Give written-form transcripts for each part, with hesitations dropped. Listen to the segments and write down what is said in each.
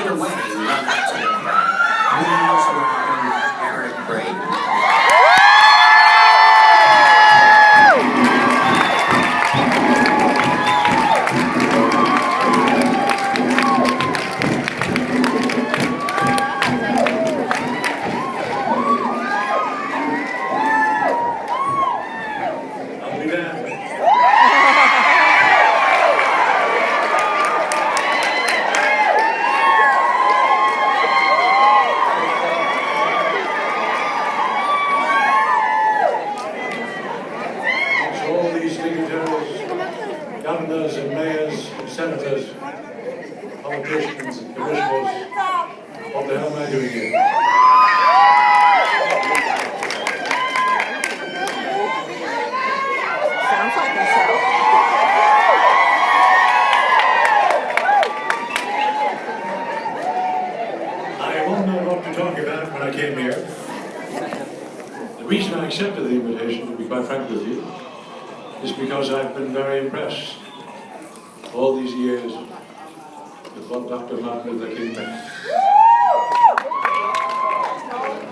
the way, run that to the front. Please welcome Eric Braeden. Governors and mayors and senators, politicians and commissioners, what the hell am I doing here? Sounds like himself. I won't know what to talk about when I came here. The reason I accepted the invitation, to be quite frank with you, is because I've been very impressed all these years with what Dr. Martin Luther King meant.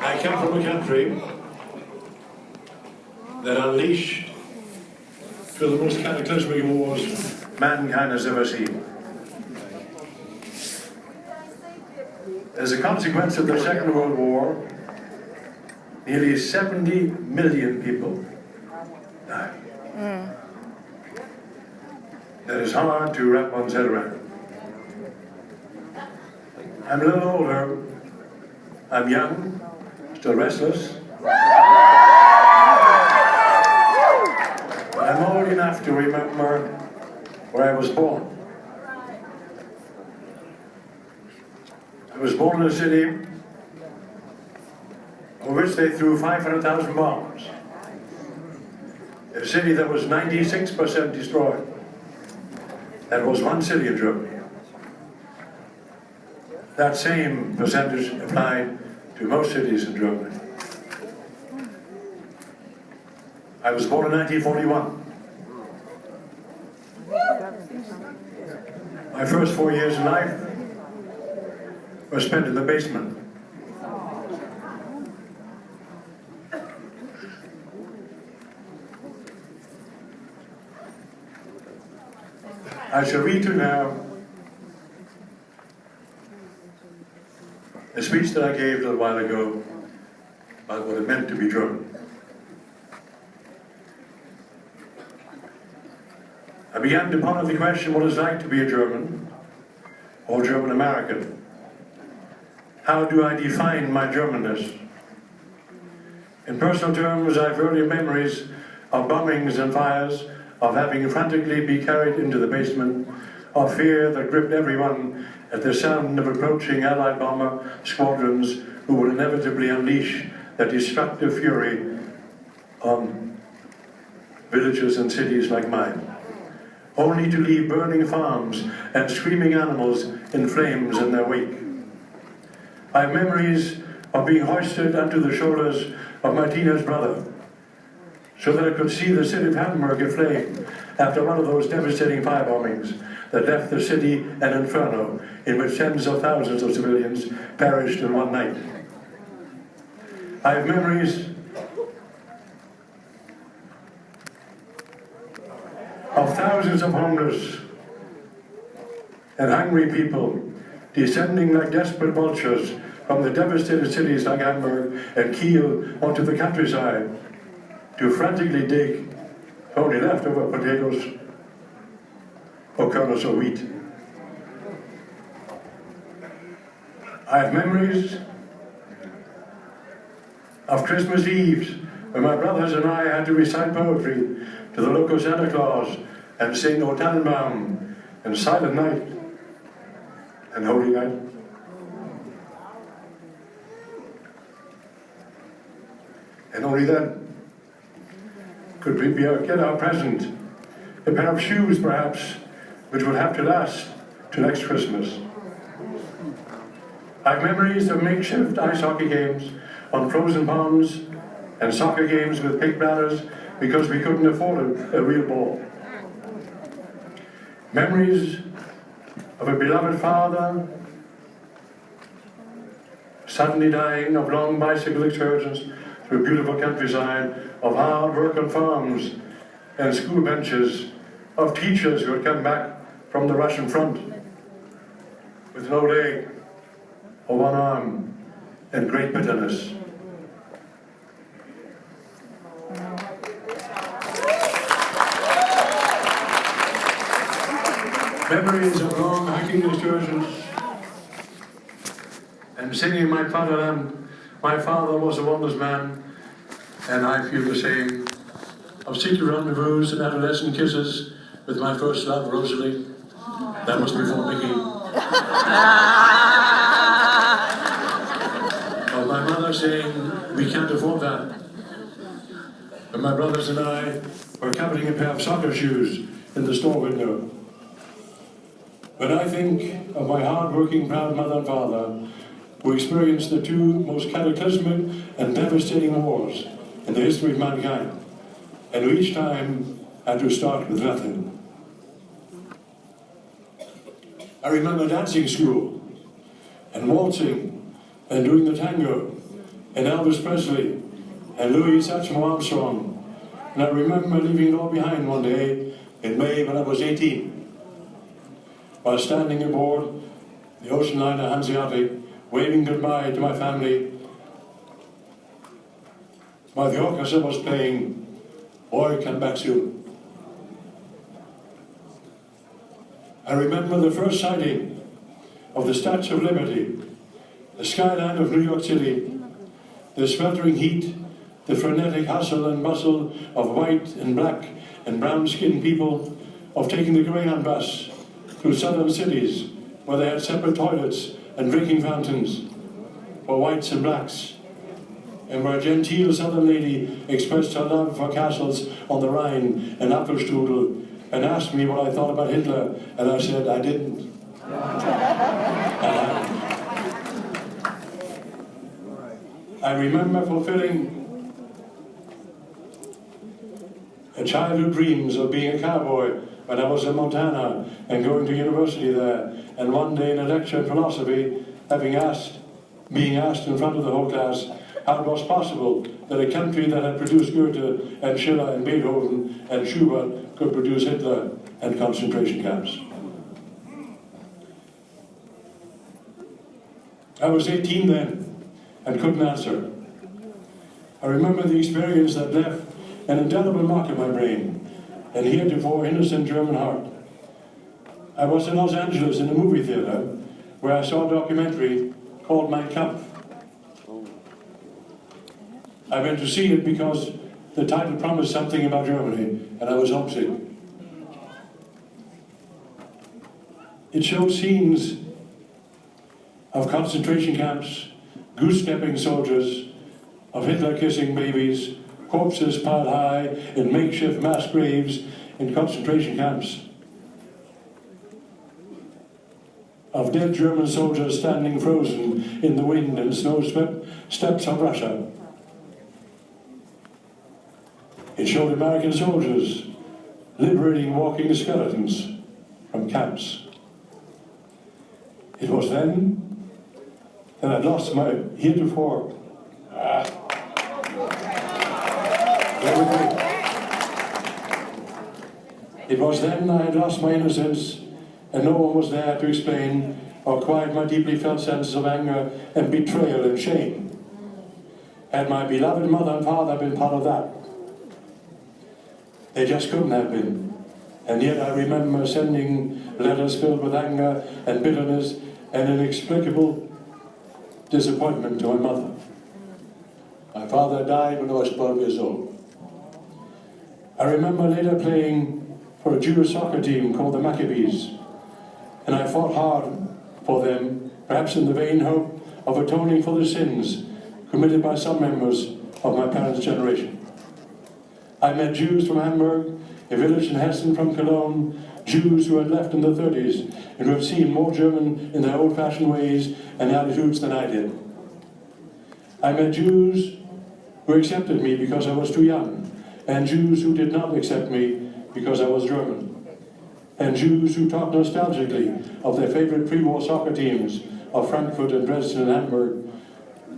I come from a country that unleashed through the most cataclysmic wars mankind has ever seen. As a consequence of the Second World War, nearly 70 million people died. That is hard to wrap one's head around. I'm a little older. I'm young, still restless. I'm old enough to remember where I was born. I was born in a city over which they threw 500,000 bombs. A city that was 96% destroyed. That was one city in Germany. That same percentage applied to most cities in Germany. I was born in 1941. My first 4 years in life were spent in the basement. I shall read to you now a speech that I gave a little while ago about what it meant to be German. I began to ponder the question what it's like to be a German or German American. How do I define my Germanness? In personal terms, I have early memories of bombings and fires, of having frantically be carried into the basement, of fear that gripped everyone at the sound of approaching Allied bomber squadrons who would inevitably unleash their destructive fury on villages and cities like mine, only to leave burning farms and screaming animals in flames in their wake. I have memories of being hoisted onto the shoulders of my teenage brother, so that I could see the city of Hamburg aflame after one of those devastating firebombings that left the city an inferno in which tens of thousands of civilians perished in one night. I have memories of thousands of homeless and hungry people descending like desperate vultures from the devastated cities like Hamburg and Kiel onto the countryside to frantically dig only leftover potatoes or kernels of wheat. I have memories of Christmas Eves when my brothers and I had to recite poetry to the local Santa Claus and sing O Tannenbaum and Silent Night and Holy Night. And only then could we get our present, a pair of shoes perhaps, which would have to last to next Christmas. I have memories of makeshift ice hockey games on frozen ponds and soccer games with pig bladders because we couldn't afford a real ball. Memories of a beloved father suddenly dying, of long bicycle excursions through beautiful countryside, of hard work on farms and school benches, of teachers who had come back from the Russian front with no leg or one arm and great bitterness. Memories of long hiking excursions and singing my fatherland. My father was a wondrous man, and I feel the same. Of secret rendezvous and adolescent kisses with my first love, Rosalie. That was before Mickey. Of my mother saying, we can't afford that. And my brothers and I were coveting a pair of soccer shoes in the store window. When I think of my hard-working, proud mother and father, who experienced the two most cataclysmic and devastating wars in the history of mankind, and who each time had to start with nothing. I remember dancing school, and waltzing, and doing the tango, and Elvis Presley, and Louis Satchmo Armstrong. And I remember leaving it all behind one day in May when I was 18. While standing aboard the ocean liner Hanseatic, waving goodbye to my family, while the orchestra was playing Boy Come Back Soon. I remember the first sighting of the Statue of Liberty, the skyline of New York City, the sweltering heat, the frenetic hustle and bustle of white and black and brown-skinned people, of taking the Greyhound bus through southern cities where they had separate toilets and drinking fountains for whites and blacks, and where a genteel southern lady expressed her love for castles on the Rhine and Apfelstrudel and asked me what I thought about Hitler, and I said I didn't. I remember fulfilling a childhood dreams of being a cowboy when I was in Montana and going to university there, and one day in a lecture in philosophy, being asked in front of the whole class how it was possible that a country that had produced Goethe and Schiller and Beethoven and Schubert could produce Hitler and concentration camps. I was 18 then and couldn't answer. I remember the experience that left an indelible mark in my brain, and heretofore innocent German heart. I was in Los Angeles in a movie theater where I saw a documentary called Mein Kampf. I went to see it because the title promised something about Germany, and I was homesick. It showed scenes of concentration camps, goose-stepping soldiers, of Hitler kissing babies, corpses piled high in makeshift mass graves in concentration camps, of dead German soldiers standing frozen in the wind and snow-swept steppes of Russia. It showed American soldiers liberating walking skeletons from camps. It was then that I lost my heretofore It was then I had lost my innocence, and no one was there to explain or quiet my deeply felt senses of anger and betrayal and shame. Had my beloved mother and father been part of that? They just couldn't have been. And yet I remember sending letters filled with anger and bitterness and inexplicable disappointment to my mother. My father died when I was 12 years old. I remember later playing for a Jewish soccer team called the Maccabees, and I fought hard for them, perhaps in the vain hope of atoning for the sins committed by some members of my parents' generation. I met Jews from Hamburg, a village in Hessen from Cologne, Jews who had left in the 30s and who had seen more German in their old-fashioned ways and attitudes than I did. I met Jews who accepted me because I was too young, and Jews who did not accept me because I was German, and Jews who talked nostalgically of their favorite pre-war soccer teams of Frankfurt and Dresden and Hamburg,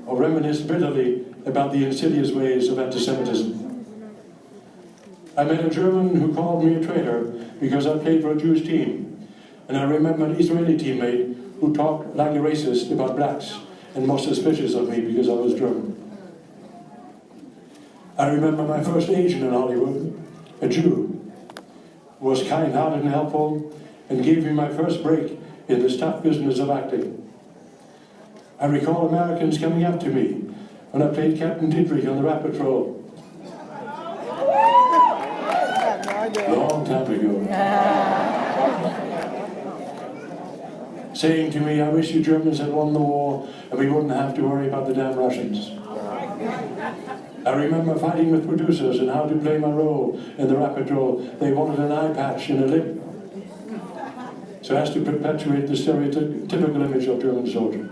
or reminisced bitterly about the insidious ways of anti-Semitism. I met a German who called me a traitor because I played for a Jewish team, and I remember an Israeli teammate who talked like a racist about blacks and was suspicious of me because I was German. I remember my first agent in Hollywood, a Jew, who was kind-hearted and helpful and gave me my first break in this tough business of acting. I recall Americans coming up to me when I played Captain Dietrich on the Rat Patrol. Long time ago. Saying to me, I wish you Germans had won the war and we wouldn't have to worry about the damn Russians. I remember fighting with producers on how to play my role in the Rat Patrol. They wanted an eye patch and a lip, so as to perpetuate the stereotypical image of German soldier.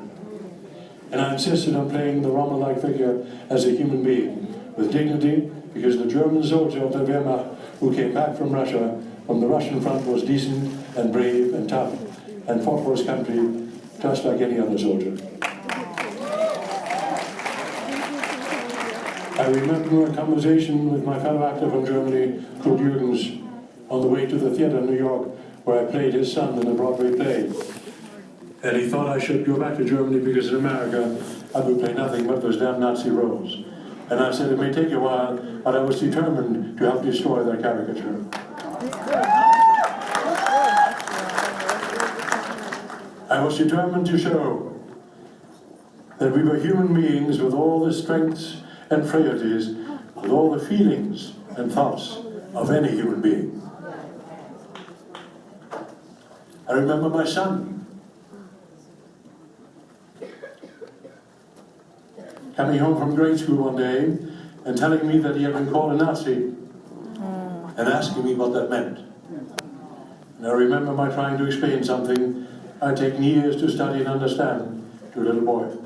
And I insisted on playing the Rommel-like figure as a human being, with dignity, because the German soldier of the Wehrmacht who came back from Russia, from the Russian front, was decent and brave and tough, and fought for his country just like any other soldier. I remember a conversation with my fellow actor from Germany, Kurt Jürgens, on the way to the theater in New York, where I played his son in a Broadway play. And he thought I should go back to Germany because in America I would play nothing but those damn Nazi roles. And I said it may take a while, but I was determined to help destroy their caricature. I was determined to show that we were human beings with all the strengths and frailties, with all the feelings and thoughts of any human being. I remember my son coming home from grade school one day and telling me that he had been called a Nazi and asking me what that meant. And I remember my trying to explain something I'd taken years to study and understand to a little boy.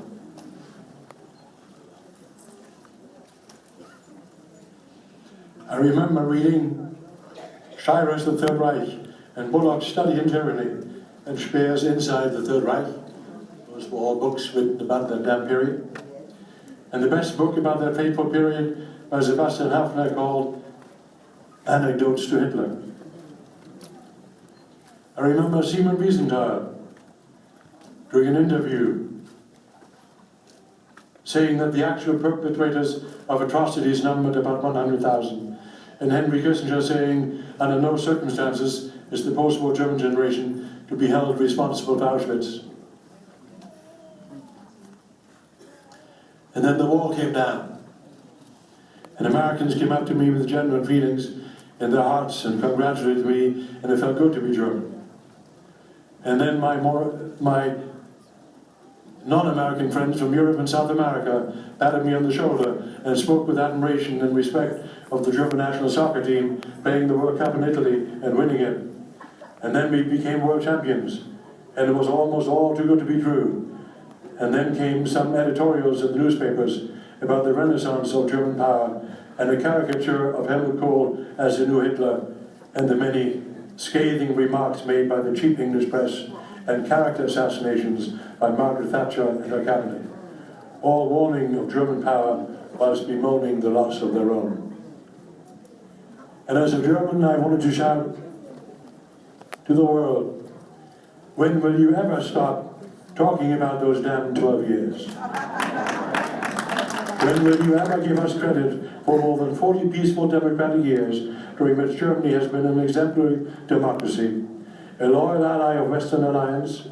I remember reading Schirer's The Third Reich and Bullock's Study in Tyranny and Speer's Inside the Third Reich. Those were all books written about that damn period. And the best book about that fateful period by Sebastian Haffner called Anecdotes to Hitler. I remember Simon Wiesenthal doing an interview saying that the actual perpetrators of atrocities numbered about 100,000. And Henry Kissinger saying, under no circumstances is the post-war German generation to be held responsible for Auschwitz. And then the wall came down. And Americans came up to me with genuine feelings in their hearts and congratulated me, and it felt good to be German. And then my non-American friends from Europe and South America patted me on the shoulder and spoke with admiration and respect of the German national soccer team playing the World Cup in Italy and winning it. And then we became world champions, and it was almost all too good to be true. And then came some editorials in the newspapers about the renaissance of German power and a caricature of Helmut Kohl as the new Hitler, and the many scathing remarks made by the cheap English press and character assassinations by Margaret Thatcher and her cabinet, all warning of German power whilst bemoaning the loss of their own. And as a German, I wanted to shout to the world, when will you ever stop talking about those damn 12 years? When will you ever give us credit for more than 40 peaceful democratic years during which Germany has been an exemplary democracy, a loyal ally of Western alliance,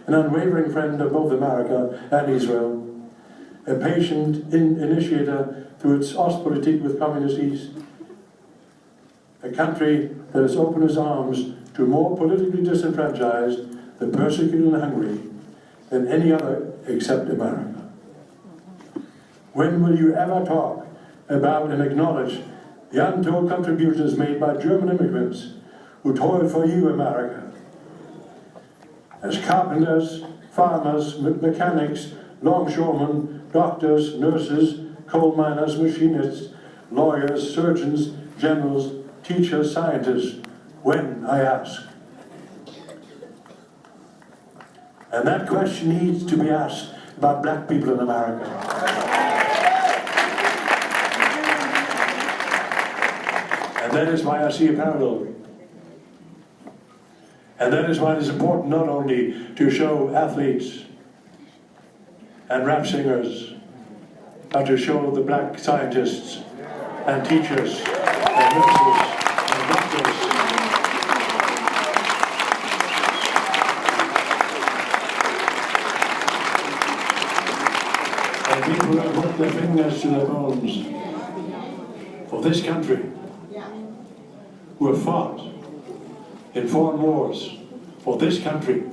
an unwavering friend of both America and Israel, a patient initiator through its Ostpolitik with Communist East, a country that has opened its arms to more politically disenfranchised, the persecuted and hungry, than any other except America. When will you ever talk about and acknowledge the untold contributions made by German immigrants who toiled for you, America, as carpenters, farmers, mechanics, longshoremen, doctors, nurses, coal miners, machinists, lawyers, surgeons, generals, teachers, scientists? When, I ask? And that question needs to be asked about black people in America. And that is why I see a parallel. And that is why it is important not only to show athletes and rap singers, but to show the black scientists and teachers and nurses and doctors. And people who have worked their fingers to their bones for this country, who have fought in foreign wars for this country.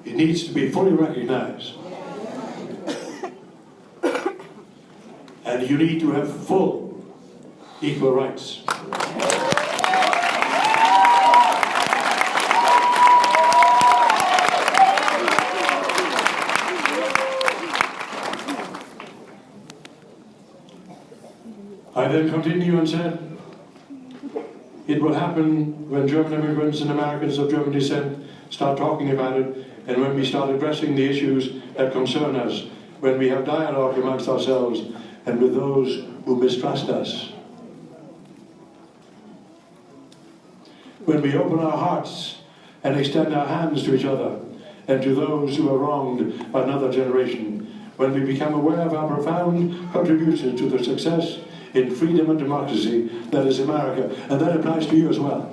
It needs to be fully recognized. And you need to have full equal rights. I then continue and said, it will happen when German immigrants and Americans of German descent start talking about it, and when we start addressing the issues that concern us, when we have dialogue amongst ourselves and with those who mistrust us. When we open our hearts and extend our hands to each other and to those who are wronged by another generation. When we become aware of our profound contributions to the success in freedom and democracy that is America, and that applies to you as well.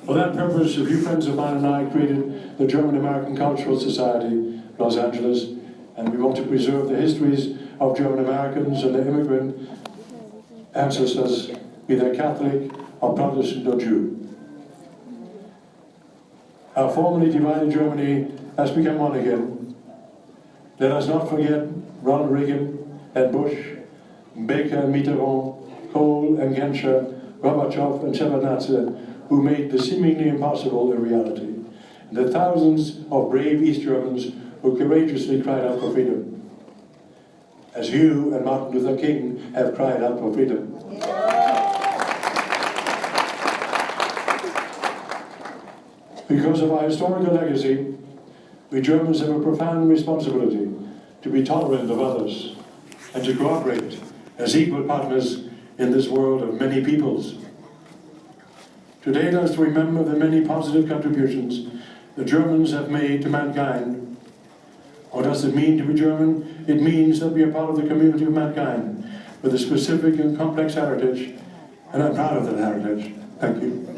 For that purpose, a few friends of mine and I created the German-American Cultural Society, Los Angeles, and we want to preserve the histories of German Americans and their immigrant ancestors, be they Catholic or Protestant or Jew. Our formerly divided Germany has become one again. Let us not forget Ronald Reagan and Bush, Baker and Mitterrand, Kohl and Genscher, Gorbachev and Shevardnadze, who made the seemingly impossible a reality, and the thousands of brave East Germans who courageously cried out for freedom, as you and Martin Luther King have cried out for freedom. Because of our historical legacy, we Germans have a profound responsibility to be tolerant of others and to cooperate as equal partners in this world of many peoples. Today, let us remember the many positive contributions the Germans have made to mankind. What does it mean to be German? It means that we are part of the community of mankind with a specific and complex heritage, and I'm proud of that heritage. Thank you.